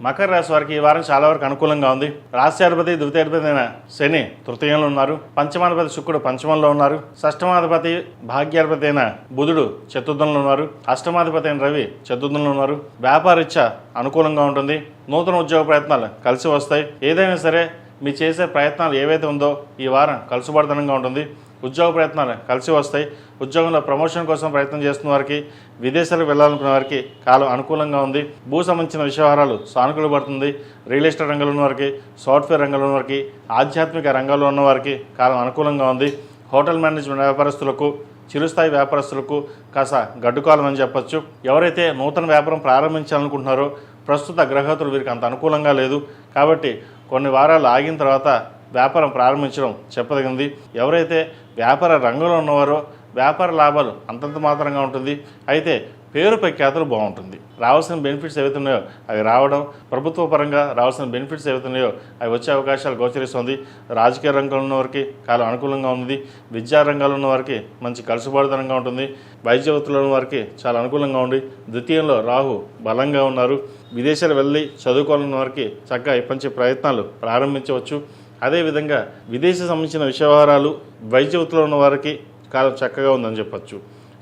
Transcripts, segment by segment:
మకర రాశి వారికి ఈ వారం చాలా వరకు అనుకూలంగా ఉంది. రాష్ట్రాధిపతి ద్వితీయాధిపతి అయిన శని తృతీయంలో ఉన్నారు. పంచమాధిపతి శుక్రుడు పంచమంలో ఉన్నారు. షష్టమాధిపతి భాగ్యాధిపతి అయిన బుధుడు చతుర్థంలో ఉన్నారు. అష్టమాధిపతి అయిన రవి చతుర్థంలో ఉన్నారు. వ్యాపారరీత్యా అనుకూలంగా ఉంటుంది. నూతన ఉద్యోగ ప్రయత్నాలు కలిసి వస్తాయి. ఏదైనా సరే మీ చేసే ప్రయత్నాలు ఏవైతే ఉందో ఈ వారం కలుసుబడతనంగా ఉంటుంది. ఉద్యోగ ప్రయత్నాలు కలిసి వస్తాయి. ఉద్యోగంలో ప్రమోషన్ కోసం ప్రయత్నం చేస్తున్న వారికి, విదేశాలకు వెళ్ళాలనుకున్న వారికి కాలం అనుకూలంగా ఉంది. భూ సంబంధించిన విషయాలు సానుకూల పడుతుంది. రియల్ ఎస్టేట్ రంగంలో ఉన్న వారికి, సాఫ్ట్వేర్ రంగంలో ఉన్న వారికి, ఆధ్యాత్మిక రంగంలో ఉన్న వారికి కాలం అనుకూలంగా ఉంది. హోటల్ మేనేజ్మెంట్ వ్యాపారస్తులకు, చిరుస్థాయి వ్యాపారస్తులకు కాస్త గడ్డుకాలం అని చెప్పొచ్చు. ఎవరైతే నూతన వ్యాపారం ప్రారంభించాలనుకుంటున్నారో ప్రస్తుత గ్రహతులు వీరికి అంత అనుకూలంగా లేదు. కాబట్టి కొన్ని వారాలు ఆగిన తర్వాత వ్యాపారం ప్రారంభించడం చెప్పదగింది. ఎవరైతే వ్యాపార రంగంలో ఉన్నవారో వ్యాపార లాభాలు అంతంత మాత్రంగా ఉంటుంది. అయితే పేరు ప్రఖ్యాతులు బాగుంటుంది. రావాల్సిన బెనిఫిట్స్ ఏవైతే ఉన్నాయో అవి రావడం, ప్రభుత్వ పరంగా రావాల్సిన బెనిఫిట్స్ ఏవైతే ఉన్నాయో అవి వచ్చే అవకాశాలు గోచరిస్తుంది. రాజకీయ రంగంలో ఉన్న వారికి కాలం అనుకూలంగా ఉంది. విద్యా రంగాల్లో ఉన్న వారికి మంచి కలుసుబాటుతనంగా ఉంటుంది. వైద్య వృత్తిలో ఉన్న వారికి చాలా అనుకూలంగా ఉంది. ద్వితీయంలో రాహు బలంగా ఉన్నారు. విదేశాలు వెళ్ళి చదువుకోవాలన్న వారికి చక్కగా ఇప్పటి ప్రయత్నాలు ప్రారంభించవచ్చు. అదేవిధంగా విదేశీ సంబంధించిన విషయవహారాలు వైద్య వృత్తిలో ఉన్న వారికి కాలం చక్కగా ఉందని చెప్పచ్చు.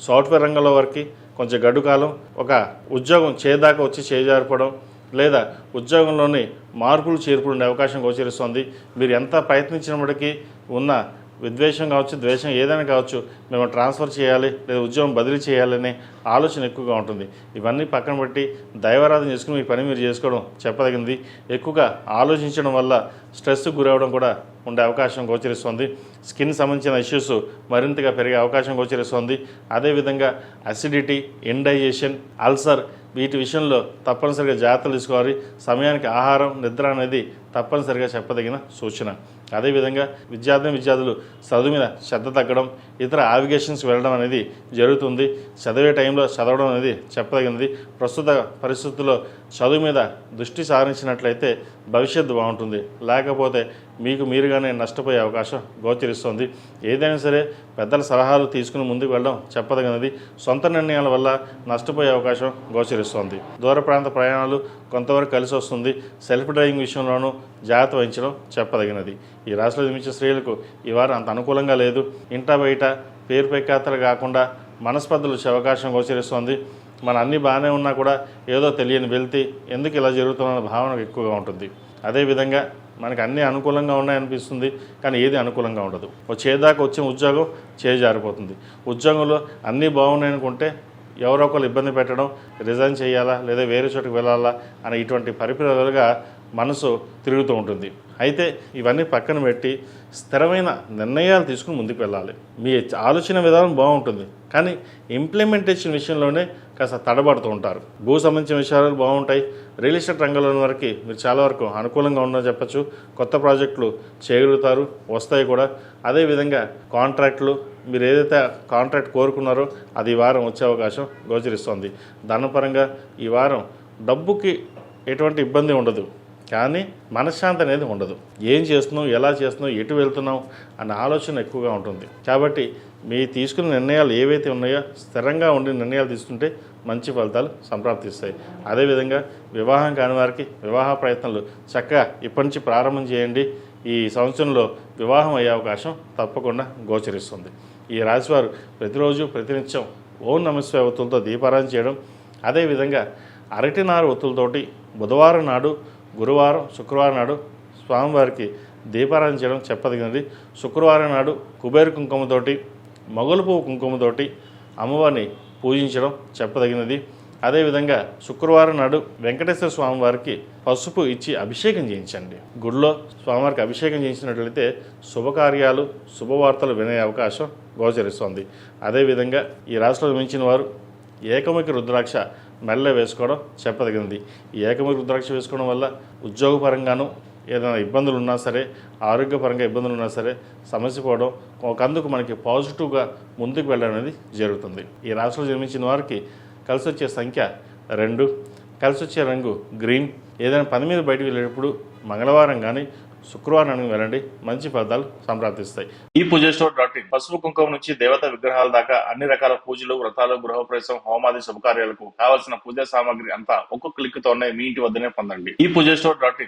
సాఫ్ట్వేర్ రంగంలో వారికి కొంచెం గడ్డు కాలం. ఒక ఉద్యోగం చేదాకా వచ్చి చేజారిపోవడం లేదా ఉద్యోగంలోని మార్పులు చేర్పులు ఉండే అవకాశం గోచరిస్తుంది. మీరు ఎంత ప్రయత్నించినప్పటికీ ఉన్న విద్వేషం కావచ్చు, ద్వేషం ఏదైనా కావచ్చు, మేము ట్రాన్స్ఫర్ చేయాలి లేదా ఉద్యోగం బదిలీ చేయాలనే ఆలోచన ఎక్కువగా ఉంటుంది. ఇవన్నీ పక్కన పెట్టి దైవారాధన చేసుకుని మీ పని మీరు చేసుకోవడం చెప్పదగింది. ఎక్కువగా ఆలోచించడం వల్ల స్ట్రెస్కు గురవడం కూడా ఉండే అవకాశం గోచరిస్తుంది. స్కిన్ సంబంధించిన ఇష్యూస్ మరింతగా పెరిగే అవకాశం గోచరిస్తుంది. అదేవిధంగా అసిడిటీ, ఇండైజెషన్, అల్సర్ వీటి విషయంలో తప్పనిసరిగా జాగ్రత్తలు తీసుకోవాలి. సమయానికి ఆహారం, నిద్ర అనేది తప్పనిసరిగా చెప్పదగిన సూచన. అదేవిధంగా విద్యార్థులు చదువు మీద శ్రద్ధ తగ్గడం, ఇతర ఆవిగేషన్స్కి వెళ్ళడం అనేది జరుగుతుంది. చదివే టైంలో చదవడం అనేది చెప్పదగినది. ప్రస్తుత పరిస్థితుల్లో చదువు మీద దృష్టి సారించినట్లయితే భవిష్యత్తు బాగుంటుంది. లేకపోతే మీకు మీరుగానే నష్టపోయే అవకాశం గోచరిస్తుంది. ఏదైనా సరే పెద్దల సలహాలు తీసుకుని ముందుకు వెళ్ళడం చెప్పదగినది. సొంత నిర్ణయాల వల్ల నష్టపోయే అవకాశం గోచరిస్తుంది. దూర ప్రాంత ప్రయాణాలు కొంతవరకు కలిసి వస్తుంది. సెల్ఫ్ డ్రైవింగ్ విషయంలోనూ జాగ్రత్త వహించడం చెప్పదగినది. ఈ రాశిలో జన్మించిన స్త్రీలకు ఈ వారం అంత అనుకూలంగా లేదు. ఇంట బయట పేరు ప్రఖ్యాతలు కాకుండా మనస్పర్ధలు వచ్చే అవకాశం గోచరిస్తుంది. మన అన్నీ బాగానే ఉన్నా కూడా ఏదో తెలియని వెళ్తే ఎందుకు ఇలా జరుగుతున్న భావన ఎక్కువగా ఉంటుంది. అదేవిధంగా మనకు అన్నీ అనుకూలంగా ఉన్నాయనిపిస్తుంది, కానీ ఏది అనుకూలంగా ఉండదు. చేదాకా వచ్చే ఉద్యోగం చేజారిపోతుంది. ఉద్యోగంలో అన్నీ బాగున్నాయనుకుంటే ఎవరో ఒకరు ఇబ్బంది పెట్టడం, రిజైన్ చేయాలా లేదా వేరే చోటుకు వెళ్ళాలా అనే ఇటువంటి పరిపూర్ణలుగా మనసు తిరుగుతూ ఉంటుంది. అయితే ఇవన్నీ పక్కన పెట్టి స్థిరమైన నిర్ణయాలు తీసుకుని ముందుకు వెళ్ళాలి. మీ ఆలోచన విధానం బాగుంటుంది, కానీ ఇంప్లిమెంటేషన్ విషయంలోనే కాస్త తడబడుతూ ఉంటారు. భూ సంబంధించిన విషయాలు బాగుంటాయి. రియల్ ఎస్టేట్ రంగంలో వరకు మీరు చాలా వరకు అనుకూలంగా ఉందని చెప్పచ్చు. కొత్త ప్రాజెక్టులు చేయగలుగుతారు, వస్తాయి కూడా. అదేవిధంగా కాంట్రాక్టులు, మీరు ఏదైతే కాంట్రాక్ట్ కోరుకున్నారో అది ఈ వారం వచ్చే అవకాశం గోచరిస్తుంది. ధనపరంగా ఈ వారం డబ్బుకి ఎటువంటి ఇబ్బంది ఉండదు, కానీ మనశ్శాంతి అనేది ఉండదు. ఏం చేస్తున్నాం, ఎలా చేస్తున్నాం, ఎటు వెళ్తున్నాం అన్న ఆలోచన ఎక్కువగా ఉంటుంది. కాబట్టి మీ తీసుకున్న నిర్ణయాలు ఏవైతే ఉన్నాయో స్థిరంగా ఉండి నిర్ణయాలు తీసుకుంటే మంచి ఫలితాలు సంప్రాప్తిస్తాయి. అదేవిధంగా వివాహం కాని వారికి వివాహ ప్రయత్నాలు చక్కగా ఇప్పటి నుంచి ప్రారంభం చేయండి. ఈ సంవత్సరంలో వివాహం అయ్యే అవకాశం తప్పకుండా గోచరిస్తుంది. ఈ రాశివారు ప్రతిరోజు ప్రతినిత్యం ఓం నమఃశివాయ ఒత్తులతో దీపారాధన చేయడం, అదేవిధంగా అరటినారు ఒత్తులతోటి బుధవారం నాడు, గురువారం, శుక్రవారం నాడు స్వామివారికి దీపారాధన చేయడం చెప్పదగినది. శుక్రవారం నాడు కుబేర కుంకుమతోటి, మొగలు పువ్వు కుంకుమతోటి అమ్మవారిని పూజించడం చెప్పదగినది. అదేవిధంగా శుక్రవారం నాడు వెంకటేశ్వర స్వామివారికి పసుపు ఇచ్చి అభిషేకం చేయించండి. గుడిలో స్వామివారికి అభిషేకం చేయించినట్లయితే శుభకార్యాలు, శుభవార్తలు వినే అవకాశం గోచరిస్తుంది. అదేవిధంగా ఈ రాశిలో మించిన వారు ఏకముఖి రుద్రాక్ష మెల్ల వేసుకోవడం చెప్పదగినది. ఈ ఏకముఖి రుద్రాక్ష వేసుకోవడం వల్ల ఉద్యోగపరంగాను ఏదైనా ఇబ్బందులు ఉన్నా సరే, ఆరోగ్యపరంగా ఇబ్బందులు ఉన్నా సరే సమస్య పోవడం, ఒకందుకు మనకి పాజిటివ్గా ముందుకు వెళ్ళడం అనేది జరుగుతుంది. ఈ రాశిలో జన్మించిన వారికి కలిసి వచ్చే సంఖ్య 2, కలిసి వచ్చే రంగు గ్రీన్. ఏదైనా పని మీద బయటకు వెళ్ళేటప్పుడు మంగళవారం కానీ, శుక్రవారానికి వెళ్ళండి, మంచి ఫలితాలు సంప్రాప్తిస్తాయి. ఈ పూజస్టోర్.in పసుపు కుంకుమ నుంచి దేవత విగ్రహాల దాకా అన్ని రకాల పూజలు, వ్రతాలు, గృహప్రవేశం, హోమాది శుభకార్యాలకు కావాల్సిన పూజా సామాగ్రి అంతా ఒక్క క్లిక్ తోనే మీ ఇంటి వద్దనే పొందండి. ఈ పూజస్టోర్.in